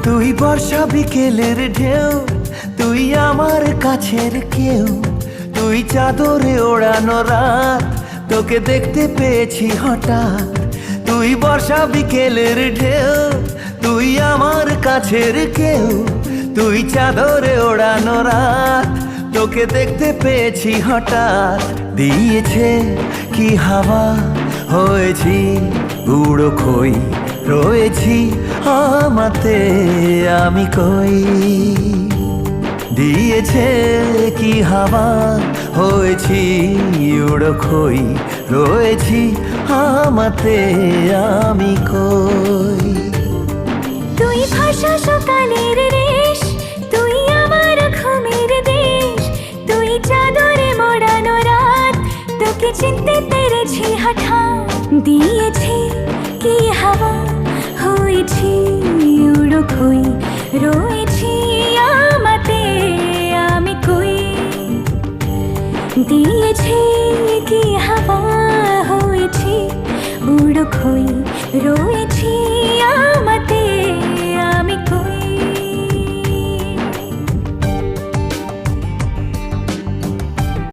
তুই বর্ষা বিকেলের ঢেউ, তুই আমার কাছের কেউ, তুই চাদরে ওড়ানো রাত, তোকে দেখতে পেয়েছি হঠাৎ। তুই বর্ষা বিকেলের ঢেউ, তুই আমার কাছের কেউ, তুই চাদরে ওড়ানো রাত, তোকে দেখতে পেয়েছি হঠাৎ। দিয়েছে কি হাওয়া, হয়েছি বুড়ো খই, রয়েছি আমাতে আমি কই। দিয়েছে কি হাওয়া, হয়েছি উড়ো খই, রয়েছি আমাতে আমি কই। তুই ভাষা সকালের রেশ, তুই আমার ঘুমের দেশ, তুই চাদরে মোড়ানো রাত, তোকে চিনতে পেরেছি হঠাৎ। দিয়েছি কি হাওয়া, হয়েছি উড়ো খই, রয়েছি আমাতে আমি কই। দিয়েছি কি হাওয়া, হয়েছি উড়ো খই, রয়েছি